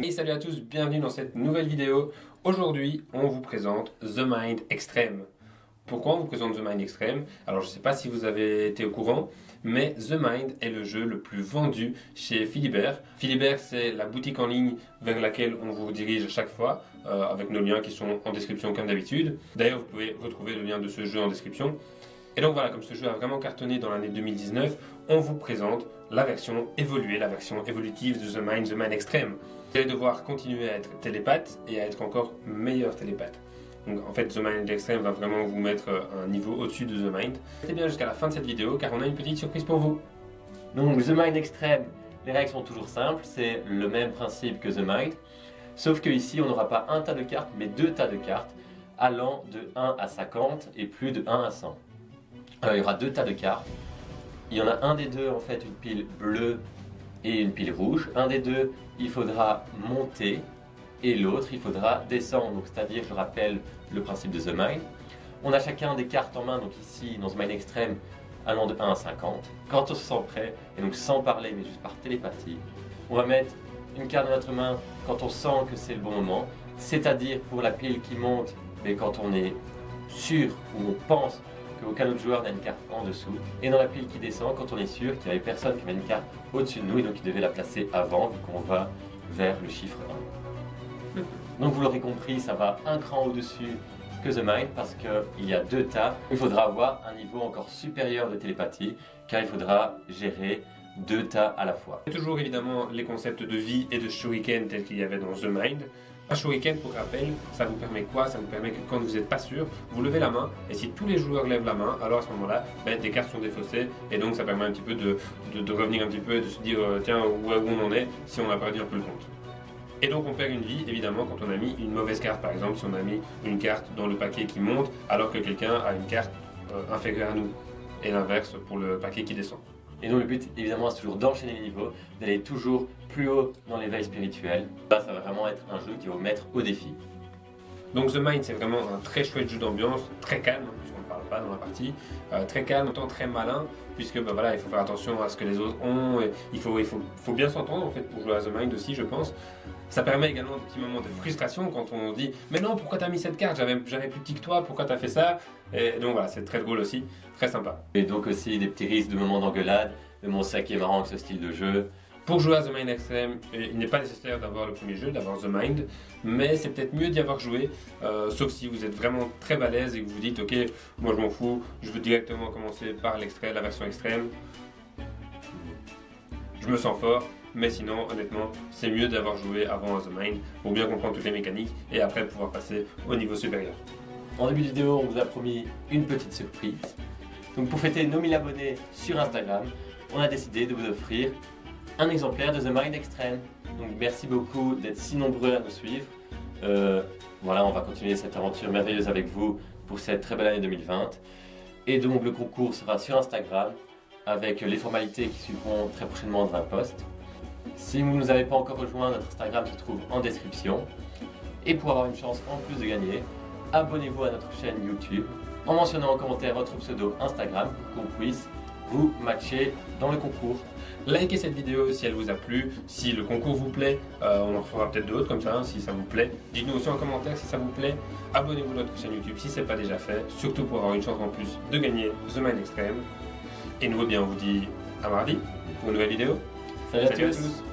Et salut à tous, bienvenue dans cette nouvelle vidéo. Aujourd'hui, on vous présente The Mind Extreme. Pourquoi on vous présente The Mind Extreme? Alors je ne sais pas si vous avez été au courant, mais The Mind est le jeu le plus vendu chez Philibert. Philibert, c'est la boutique en ligne vers laquelle on vous dirige à chaque fois, avec nos liens qui sont en description comme d'habitude. D'ailleurs, vous pouvez retrouver le lien de ce jeu en description. Et donc voilà, comme ce jeu a vraiment cartonné dans l'année 2019, on vous présente la version évoluée, la version évolutive de The Mind Extreme. Vous allez devoir continuer à être télépathe et à être encore meilleur télépathe. Donc en fait, The Mind Extreme va vraiment vous mettre un niveau au-dessus de The Mind. Restez bien jusqu'à la fin de cette vidéo car on a une petite surprise pour vous. Donc The Mind Extreme, les règles sont toujours simples, c'est le même principe que The Mind, sauf que ici on n'aura pas un tas de cartes mais deux tas de cartes allant de 1 à 50 et plus de 1 à 100. Alors il y aura deux tas de cartes, il y en a un des deux en fait une pile bleue et une pile rouge. Un des deux il faudra monter et l'autre il faudra descendre, donc c'est-à-dire, je rappelle le principe de The Mind. On a chacun des cartes en main, donc ici dans The Mind Extreme allant de 1 à 50. Quand on se sent prêt, et donc sans parler mais juste par télépathie, on va mettre une carte dans notre main quand on sent que c'est le bon moment, c'est-à-dire pour la pile qui monte, mais quand on est sûr ou on pense qu'aucun autre joueur n'a une carte en dessous, et dans la pile qui descend quand on est sûr qu'il n'y avait personne qui avait une carte au-dessus de nous et donc il devait la placer avant vu qu'on va vers le chiffre 1. Donc vous l'aurez compris, ça va un cran au-dessus que The Mind parce qu'il y a deux tas. Il faudra avoir un niveau encore supérieur de télépathie car il faudra gérer deux tas à la fois. Toujours évidemment les concepts de vie et de shuriken tels qu'il y avait dans The Mind. Un shuriken, pour rappel, ça vous permet quoi? Ça vous permet que quand vous n'êtes pas sûr, vous levez la main et si tous les joueurs lèvent la main, alors à ce moment-là, des cartes sont défaussées et donc ça permet un petit peu de revenir un petit peu et de se dire tiens, où on en est si on a perdu un peu le compte. Et donc on perd une vie évidemment quand on a mis une mauvaise carte, par exemple si on a mis une carte dans le paquet qui monte alors que quelqu'un a une carte inférieure à nous et l'inverse pour le paquet qui descend. Et donc le but évidemment c'est toujours d'enchaîner les niveaux, d'aller toujours plus haut dans l'éveil spirituel. Là ça va vraiment être un jeu qui va vous mettre au défi. Donc The Mind c'est vraiment un très chouette jeu d'ambiance, très calme, puisqu'on ne parle pas dans la partie, très calme, autant très malin, puisque voilà, il faut faire attention à ce que les autres ont, et il faut bien s'entendre en fait pour jouer à The Mind aussi je pense. Ça permet également des petits moments de frustration quand on dit mais non pourquoi t'as mis cette carte, j'avais plus petit que toi, pourquoi t'as fait ça? Et donc voilà, c'est très drôle aussi, très sympa. Et donc aussi des petits risques de moments d'engueulade, mais bon c'est ça qui est marrant avec ce style de jeu. Pour jouer à The Mind Extreme, il n'est pas nécessaire d'avoir le premier jeu, d'avoir The Mind, mais c'est peut-être mieux d'y avoir joué, sauf si vous êtes vraiment très balèze et que vous dites ok, moi je m'en fous, je veux directement commencer par la version extrême, je me sens fort, mais sinon honnêtement c'est mieux d'avoir joué avant à The Mind pour bien comprendre toutes les mécaniques et après pouvoir passer au niveau supérieur. En début de vidéo, on vous a promis une petite surprise. Donc pour fêter nos 1000 abonnés sur Instagram, on a décidé de vous offrir un exemplaire de The Mind Extreme. Donc merci beaucoup d'être si nombreux à nous suivre. Voilà, on va continuer cette aventure merveilleuse avec vous pour cette très belle année 2020. Et donc le concours sera sur Instagram avec les formalités qui suivront très prochainement dans un post. Si vous ne nous avez pas encore rejoint, notre Instagram se trouve en description. Et pour avoir une chance en plus de gagner, abonnez-vous à notre chaîne YouTube en mentionnant en commentaire votre pseudo Instagram pour qu'on puisse vous matcher dans le concours. Likez cette vidéo si elle vous a plu, si le concours vous plaît, on en fera peut-être d'autres comme ça si ça vous plaît. Dites-nous aussi en commentaire si ça vous plaît. Abonnez-vous à notre chaîne YouTube si ce n'est pas déjà fait, surtout pour avoir une chance en plus de gagner The Mind Extreme. Et nous, on vous dit à mardi pour une nouvelle vidéo. Salut à tous.